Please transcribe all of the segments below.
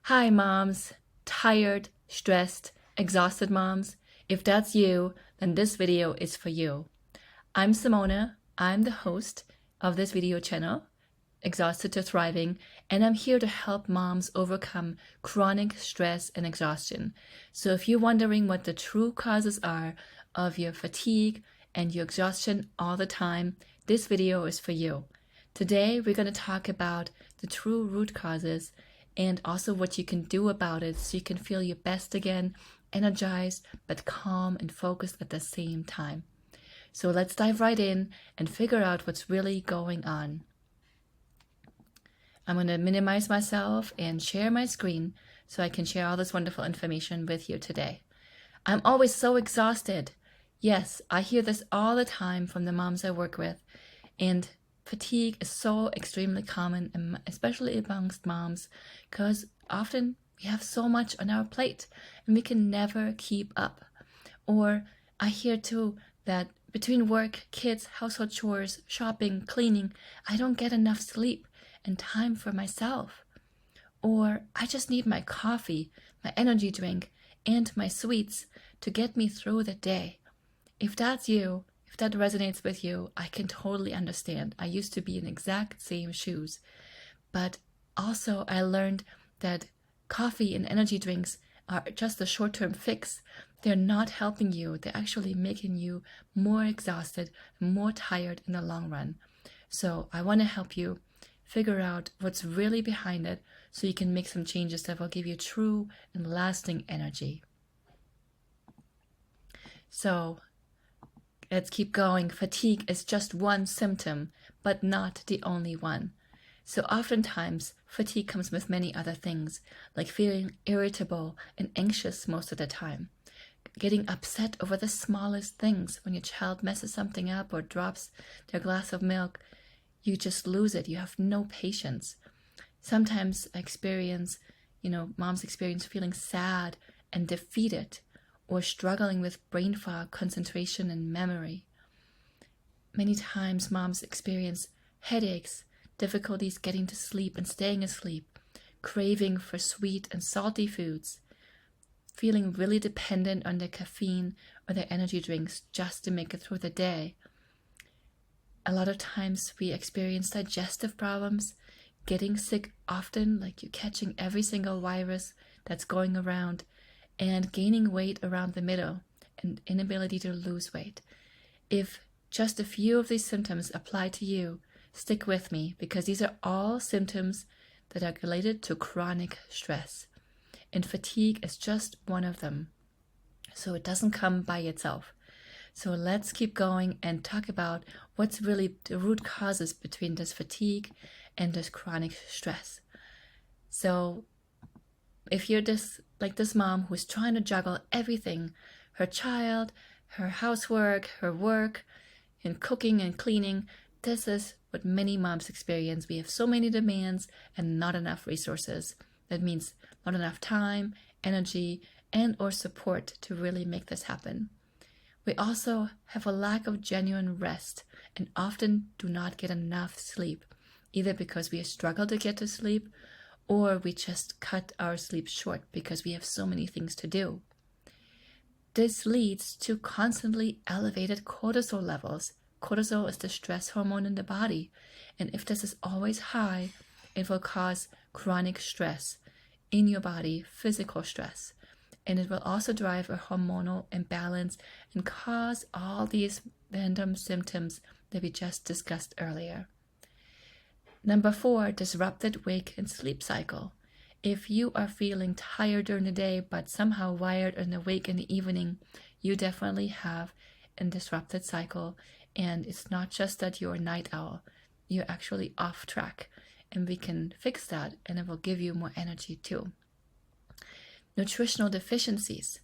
Hi, moms, tired, stressed, exhausted moms. If that's you, then this video is for you. I'm Simona. I'm the host of this video channel, Exhausted to Thriving, and I'm here to help moms overcome chronic stress and exhaustion. So if you're wondering what the true causes are of your fatigue and your exhaustion all the time, this video is for you. Today, we're going to talk about the true root causes and also what you can do about it so you can feel your best again, energized, but calm and focused at the same time. So let's dive right in and figure out what's really going on. I'm going to minimize myself and share my screen so I can share all this wonderful information with you today. I'm always so exhausted. Yes, I hear this all the time from the moms I work with, and fatigue is so extremely common, especially amongst moms, because often we have so much on our plate and we can never keep up. Or I hear too that between work, kids, household chores, shopping, cleaning, I don't get enough sleep and time for myself. Or I just need my coffee, my energy drink, and my sweets to get me through the day. If that's you, if that resonates with you, I can totally understand. I used to be in exact same shoes. But also I learned that coffee and energy drinks are just a short-term fix. They're not helping you. They're actually making you more exhausted, more tired in the long run. So I want to help you figure out what's really behind it so you can make some changes that will give you true and lasting energy. So let's keep going. Fatigue is just one symptom, but not the only one. So oftentimes, fatigue comes with many other things, like feeling irritable and anxious most of the time, getting upset over the smallest things. When your child messes something up or drops their glass of milk, you just lose it. You have no patience. Sometimes moms experience feeling sad and defeated, or struggling with brain fog, concentration, and memory. Many times moms experience headaches, difficulties getting to sleep and staying asleep, craving for sweet and salty foods, feeling really dependent on their caffeine or their energy drinks just to make it through the day. A lot of times we experience digestive problems, getting sick often, like you catching every single virus that's going around, and gaining weight around the middle and inability to lose weight. If just a few of these symptoms apply to you, stick with me, because these are all symptoms that are related to chronic stress. And fatigue is just one of them. So it doesn't come by itself. So let's keep going and talk about what's really the root causes between this fatigue and this chronic stress. So if you're this mom who's trying to juggle everything, her child, her housework, her work, and cooking and cleaning, this is what many moms experience. We have so many demands and not enough resources. That means not enough time, energy, and or support to really make this happen. We also have a lack of genuine rest and often do not get enough sleep, either because we struggle to get to sleep or we just cut our sleep short because we have so many things to do. This leads to constantly elevated cortisol levels. Cortisol is the stress hormone in the body, and if this is always high, it will cause chronic stress in your body, physical stress, and it will also drive a hormonal imbalance and cause all these random symptoms that we just discussed earlier. Number 4, disrupted wake and sleep cycle. If you are feeling tired during the day but somehow wired and awake in the evening, you definitely have a disrupted cycle, and it's not just that you're a night owl, you're actually off track, and we can fix that and it will give you more energy too. Nutritional deficiencies.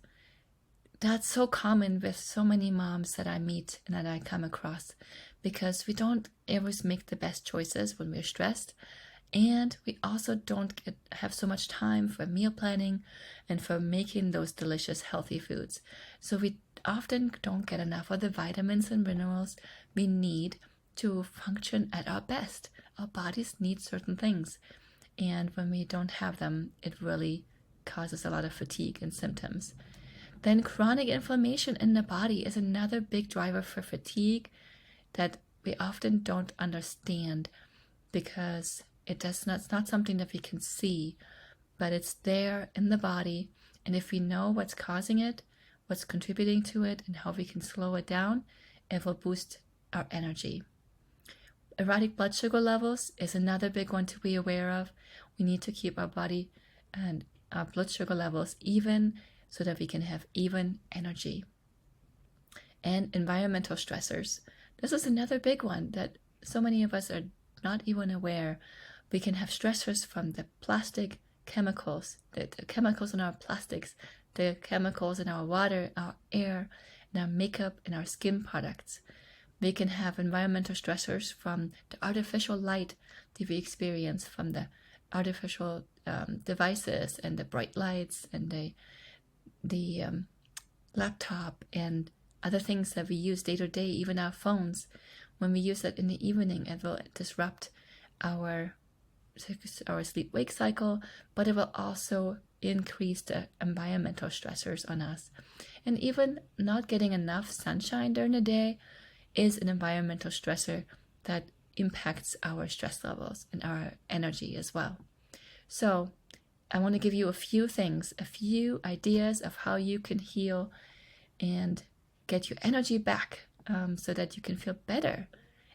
That's so common with so many moms that I meet and that I come across, because we don't always make the best choices when we're stressed, and we also don't have so much time for meal planning and for making those delicious healthy foods. So we often don't get enough of the vitamins and minerals we need to function at our best. Our bodies need certain things, And when we don't have them, it really causes a lot of fatigue and symptoms. Then chronic inflammation in the body is another big driver for fatigue that we often don't understand, because it's not something that we can see, but it's there in the body. And if we know what's causing it, what's contributing to it, and how we can slow it down, it will boost our energy. Erratic blood sugar levels is another big one to be aware of. We need to keep our body and our blood sugar levels even so that we can have even energy. And environmental stressors. This is another big one that so many of us are not even aware. We can have stressors from the plastic chemicals, the chemicals in our plastics, the chemicals in our water, our air, and our makeup and our skin products. We can have environmental stressors from the artificial light that we experience from the artificial devices and the bright lights and the laptop and other things that we use day to day, even our phones. When we use it in the evening, it will disrupt our sleep-wake cycle, but it will also increase the environmental stressors on us. And even not getting enough sunshine during the day is an environmental stressor that impacts our stress levels and our energy as well. So I want to give you a few things, a few ideas of how you can heal and get your energy back, so that you can feel better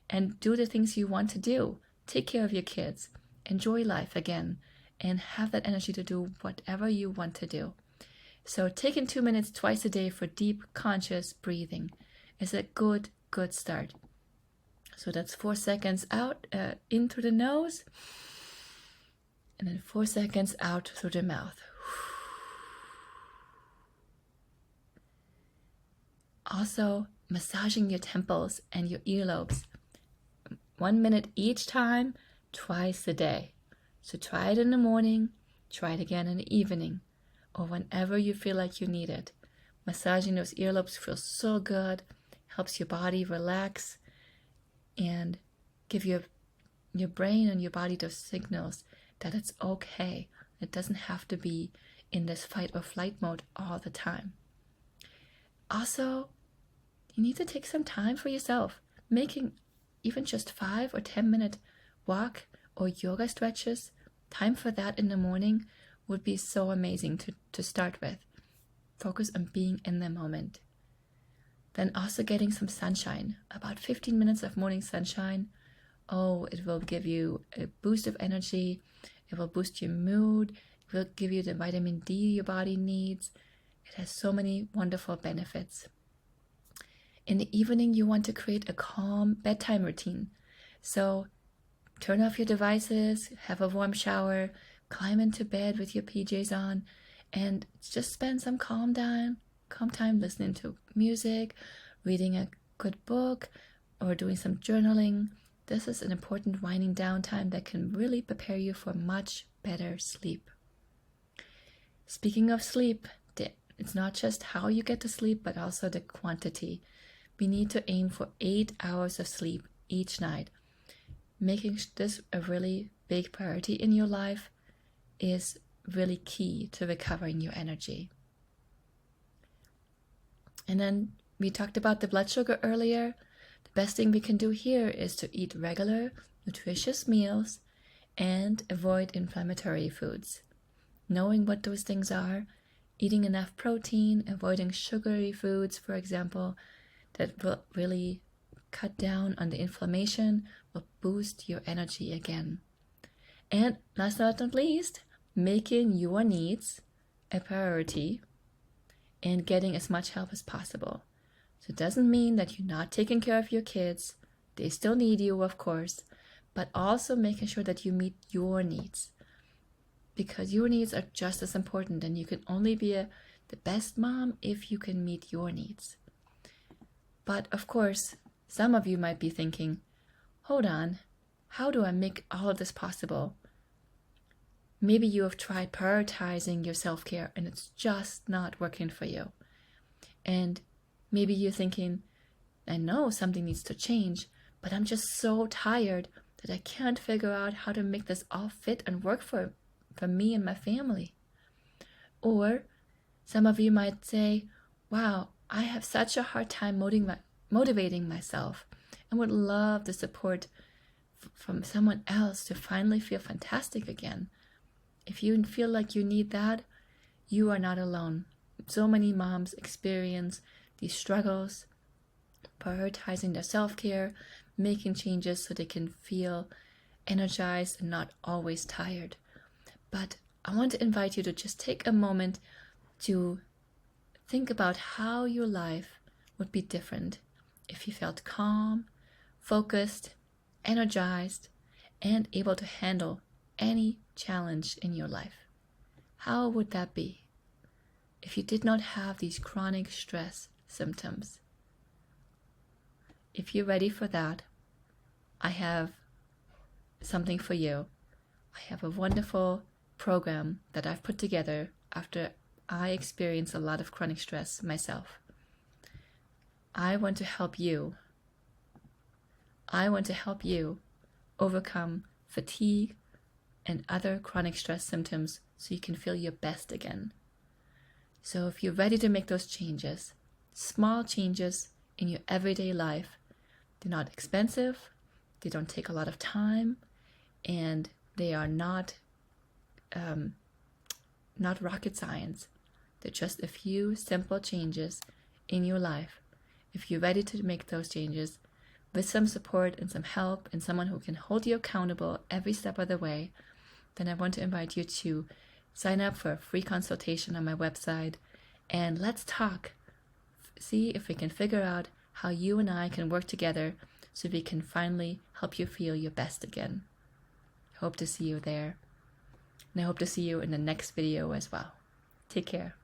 and do the things you want to do. Take care of your kids, enjoy life again, and have that energy to do whatever you want to do. So taking 2 minutes twice a day for deep conscious breathing is a good start. So that's 4 seconds out in through the nose, and then 4 seconds out through the mouth. Also, massaging your temples and your earlobes. 1 minute each time, twice a day. So try it in the morning, try it again in the evening, or whenever you feel like you need it. Massaging those earlobes feels so good, helps your body relax, and give your brain and your body those signals that it's okay. It doesn't have to be in this fight or flight mode all the time. Also, you need to take some time for yourself. Making even just 5 or 10 minute walk or yoga stretches, time for that in the morning would be so amazing to start with. Focus on being in the moment. Then also getting some sunshine, about 15 minutes of morning sunshine. Oh, it will give you a boost of energy. It will boost your mood. It will give you the vitamin D your body needs. It has so many wonderful benefits. In the evening, you want to create a calm bedtime routine. So turn off your devices, have a warm shower, climb into bed with your PJs on, and just spend some calm time listening to music, reading a good book, or doing some journaling. This is an important winding down time that can really prepare you for much better sleep. Speaking of sleep, it's not just how you get to sleep, but also the quantity. We need to aim for 8 hours of sleep each night. Making this a really big priority in your life is really key to recovering your energy. And then we talked about the blood sugar earlier. The best thing we can do here is to eat regular, nutritious meals and avoid inflammatory foods. Knowing what those things are, eating enough protein, avoiding sugary foods, for example, that will really cut down on the inflammation, will boost your energy again. And last but not least, making your needs a priority and getting as much help as possible. So it doesn't mean that you're not taking care of your kids. They still need you, of course, but also making sure that you meet your needs, because your needs are just as important, and you can only be the best mom if you can meet your needs. But of course, some of you might be thinking, hold on, how do I make all of this possible? Maybe you have tried prioritizing your self-care and it's just not working for you. And maybe you're thinking, I know something needs to change, but I'm just so tired. that I can't figure out how to make this all fit and work for me and my family. Or some of you might say, wow, I have such a hard time motivating myself and would love the support from someone else to finally feel fantastic again. If you feel like you need that, you are not alone. So many moms experience these struggles, prioritizing their self-care, making changes so they can feel energized and not always tired. But I want to invite you to just take a moment to think about how your life would be different if you felt calm, focused, energized, and able to handle any challenge in your life. How would that be if you did not have these chronic stress symptoms? If you're ready for that, I have something for you. I have a wonderful program that I've put together after I experienced a lot of chronic stress myself. I want to help you. I want to help you overcome fatigue and other chronic stress symptoms so you can feel your best again. So if you're ready to make those changes, small changes in your everyday life, they're not expensive, they don't take a lot of time, and they are not rocket science. They're just a few simple changes in your life. If you're ready to make those changes with some support and some help and someone who can hold you accountable every step of the way, then I want to invite you to sign up for a free consultation on my website and let's talk. See if we can figure out how you and I can work together so we can finally help you feel your best again. I hope to see you there. And I hope to see you in the next video as well. Take care.